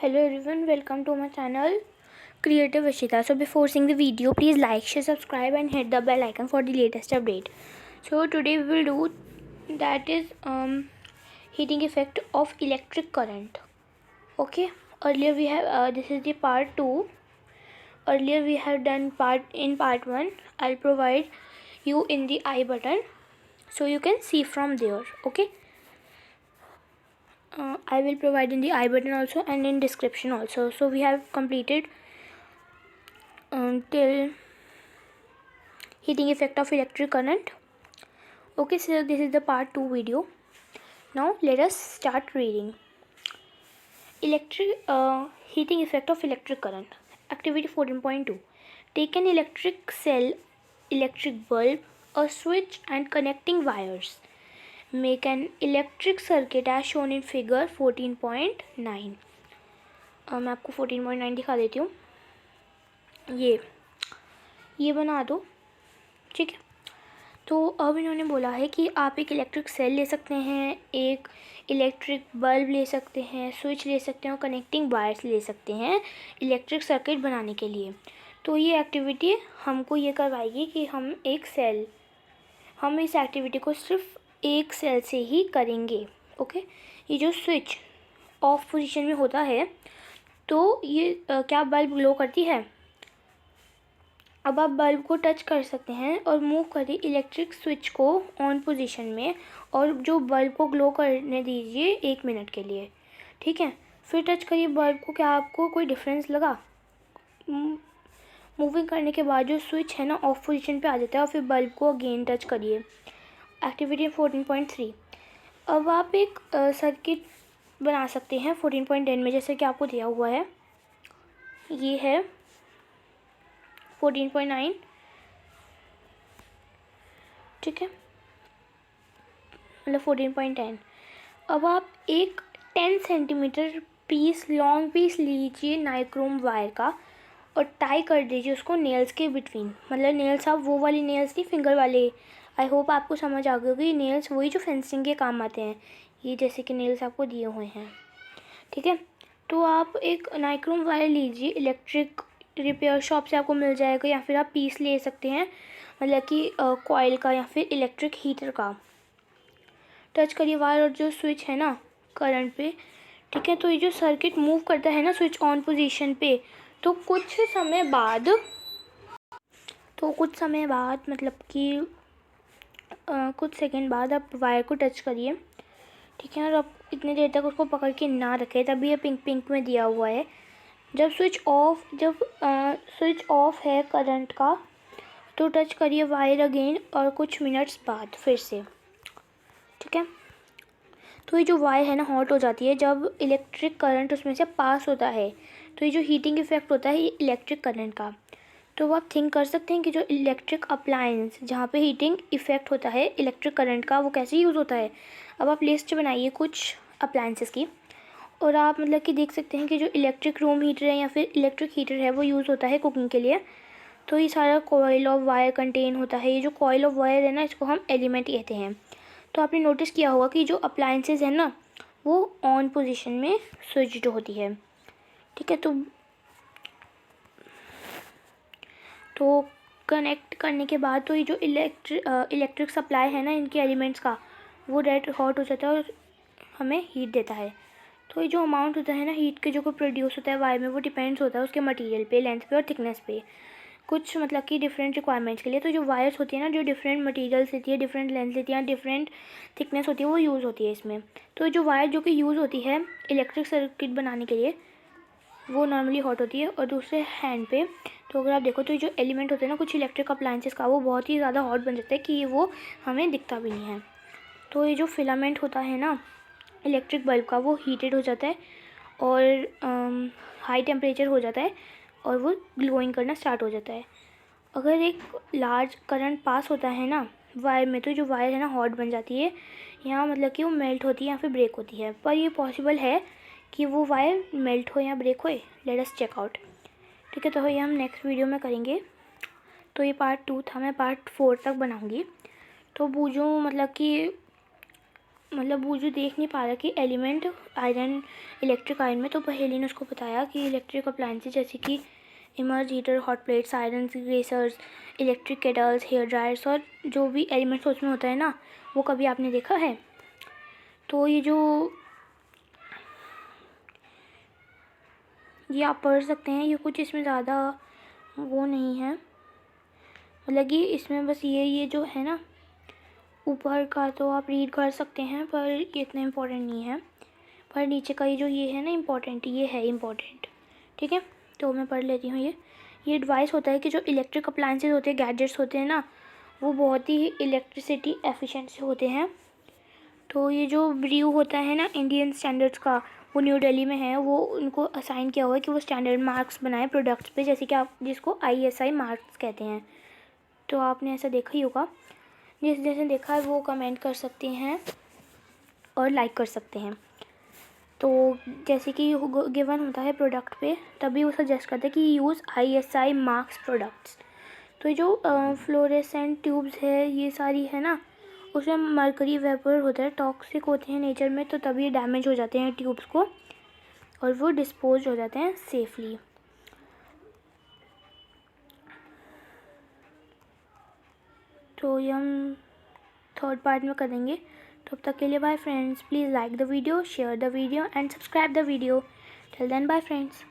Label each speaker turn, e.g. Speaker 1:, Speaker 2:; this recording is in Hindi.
Speaker 1: Hello everyone, welcome to my channel Creative Ishita. So before seeing the video, please like, share, subscribe and hit the bell icon for the latest update. So today we will do that is heating effect of electric current. Okay, earlier we have this is the part 2. Earlier we have done part 1. I'll provide you in the I button so you can see from there. Okay. I will provide in the I button also and in description also. So we have completed till heating effect of electric current. Okay, so this is the part 2 video. Now let us start reading. Heating effect of electric current. Activity 14.2. Take an electric cell, electric bulb, a switch and connecting wires. Make an electric circuit as shown in figure 14.9. मैं आपको 14.9 दिखा देती हूँ. ये बना दो. ठीक है. तो अब इन्होंने बोला है कि आप एक इलेक्ट्रिक सेल ले सकते हैं, एक इलेक्ट्रिक बल्ब ले सकते हैं, स्विच ले सकते हैं और कनेक्टिंग वायर्स ले सकते हैं इलेक्ट्रिक सर्किट बनाने के लिए. तो ये एक्टिविटी हमको ये करवाएगी कि हम इस एक्टिविटी को सिर्फ एक सेल से ही करेंगे. ओके. ये जो स्विच ऑफ पोजीशन में होता है तो ये क्या बल्ब ग्लो करती है. अब आप बल्ब को टच कर सकते हैं और मूव करिए इलेक्ट्रिक स्विच को ऑन पोजीशन में और जो बल्ब को ग्लो करने दीजिए 1 मिनट के लिए. ठीक है. फिर टच करिए बल्ब को. क्या आपको कोई डिफरेंस लगा. मूविंग करने के बाद जो स्विच है ना ऑफ पोजीशन पे आ जाता है और फिर बल्ब को अगेन टच करिए. एक्टिविटी 14.3. अब आप एक सर्किट बना सकते हैं 14.10 में जैसे कि आपको दिया हुआ है. ये है 14.9. ठीक है. मतलब 14.10. अब आप एक 10 सेंटीमीटर लॉन्ग पीस लीजिए नाइक्रोम वायर का और टाई कर दीजिए उसको नेल्स के बिटवीन. मतलब नेल्स आप वो वाली नेल्स नहीं, फिंगर वाले. आई होप आपको समझ आ गई होगी. नेल्स वही जो फेंसिंग के काम आते हैं. ये जैसे कि नेल्स आपको दिए हुए हैं. ठीक है. तो आप एक नाइक्रोम वायर लीजिए. इलेक्ट्रिक रिपेयर शॉप से आपको मिल जाएगा या फिर आप पीस ले सकते हैं मतलब कि कॉइल का या फिर इलेक्ट्रिक हीटर का. टच करिए वायर और जो स्विच है ना करंट पे. ठीक है. तो ये जो सर्किट मूव करता है ना स्विच ऑन पोजीशन पे तो कुछ समय बाद मतलब कि कुछ सेकंड बाद आप वायर को टच करिए. ठीक है. और आप इतनी देर तक उसको पकड़ के ना रखें. तभी ये पिंक में दिया हुआ है. जब स्विच ऑफ है करंट का तो टच करिए वायर अगेन और कुछ मिनट्स बाद फिर से. ठीक है. तो ये जो वायर है ना हॉट हो जाती है जब इलेक्ट्रिक करंट उसमें से पास होता है. तो ये जो हीटिंग इफेक्ट होता है ये इलेक्ट्रिक करंट का. तो आप थिंक कर सकते हैं कि जो इलेक्ट्रिक अप्लायंस जहाँ पे हीटिंग इफेक्ट होता है इलेक्ट्रिक करंट का वो कैसे यूज़ होता है. अब आप लिस्ट बनाइए कुछ अप्लायंसेस की और आप मतलब कि देख सकते हैं कि जो इलेक्ट्रिक रूम हीटर है या फिर इलेक्ट्रिक हीटर है वो यूज़ होता है कुकिंग के लिए. तो ये सारा कॉइल ऑफ वायर कंटेन होता है. ये जो कॉइल ऑफ वायर है ना इसको हम एलिमेंट कहते हैं. तो आपने नोटिस किया होगा कि जो अप्लायंसेस है ना वो ऑन पोजीशन में स्विच्ड होती है. ठीक है. तो कनेक्ट करने के बाद तो ये जो इलेक्ट्रिक सप्लाई है ना इनके एलिमेंट्स का वो रेड हॉट हो जाता है और हमें हीट देता है. तो ये जो अमाउंट होता है ना हीट के जो प्रोड्यूस होता है वायर में वो डिपेंड्स होता है उसके मटेरियल पे, लेंथ पे और थिकनेस पे. कुछ मतलब कि डिफरेंट रिक्वायरमेंट्स के लिए. तो जो वायर्स होती है ना जो डिफरेंट मटेरियल्स लेती है, डिफरेंट लेंथ लेती है, डिफरेंट थिकनेस होती है वो यूज़ होती है इसमें. तो जो वायर जो कि यूज़ होती है इलेक्ट्रिक सर्किट बनाने के लिए वो नॉर्मली हॉट होती है. और दूसरे हैंड पे तो अगर आप देखो तो ये जो एलिमेंट होते हैं ना कुछ इलेक्ट्रिक अप्लायंसेस का वो बहुत ही ज़्यादा हॉट बन जाता है कि वो हमें दिखता भी नहीं है. तो ये जो फिलामेंट होता है ना इलेक्ट्रिक बल्ब का वो हीटेड हो जाता है और हाई टेम्परेचर हो जाता है और वो ग्लोइंग करना स्टार्ट हो जाता है. अगर एक लार्ज करंट पास होता है ना वायर में तो जो वायर है ना हॉट बन जाती है. यहाँ मतलब कि वो मेल्ट होती है या फिर ब्रेक होती है. पर ये पॉसिबल है कि वो वायर मेल्ट हो या ब्रेक हो. Let us check out. ठीक है. तो ये हम नेक्स्ट वीडियो में करेंगे. तो ये पार्ट 2 था. मैं पार्ट 4 तक बनाऊँगी. तो बूझो मतलब कि मतलब वो जो देख नहीं पा रहा कि एलिमेंट आयरन, इलेक्ट्रिक आयरन में, तो पहेली ने उसको बताया कि इलेक्ट्रिक अप्लायंसेज जैसे कि immerse heater, hot plates, iron ग्रेसर्स, इलेक्ट्रिक केटल्स, हेयर ड्रायर्स और जो भी एलिमेंट्स उसमें होता है ना, वो कभी आपने देखा है? तो ये आप पढ़ सकते हैं, ये कुछ इसमें ज़्यादा वो नहीं है, मतलब कि इसमें बस ये जो है ना ऊपर का तो आप रीड कर सकते हैं, पर ये इतना इम्पोर्टेंट नहीं है। पर नीचे का ये जो ये है ना इम्पोर्टेंट, ये है इम्पोर्टेंट, ठीक है। तो मैं पढ़ लेती हूँ। ये डिवाइस होता है कि जो इलेक्ट्रिक अप्लायंसेज होते हैं, गैजेट्स होते हैं ना, वो बहुत ही इलेक्ट्रिसिटी एफिशिएंट से होते हैं। तो ये जो ब्रीव होता है ना इंडियन स्टैंडर्ड्स का, वो न्यू दिल्ली में है, वो उनको असाइन किया हुआ है कि वो स्टैंडर्ड मार्क्स बनाए प्रोडक्ट्स पे, जैसे कि आप जिसको ISI मार्क्स कहते हैं। तो आपने ऐसा देखा ही होगा। जैसे देखा है वो कमेंट कर सकते हैं और लाइक कर सकते हैं। तो जैसे कि गिवन होता है प्रोडक्ट पे, तभी वो सजेस्ट करते हैं कि यूज़ ISI मार्क्स प्रोडक्ट्स। तो ये जो फ्लोरेसेंट ट्यूब्स है ये सारी है ना, उसमें मरकरी वेपर होता है, टॉक्सिक होते हैं नेचर में, तो तभी डैमेज हो जाते हैं ट्यूब्स को और वो डिस्पोज हो जाते हैं सेफली। तो ये हम थर्ड पार्ट में करेंगे। तब तक के लिए bye friends, please like the video, share the video and subscribe the video. Till then bye friends.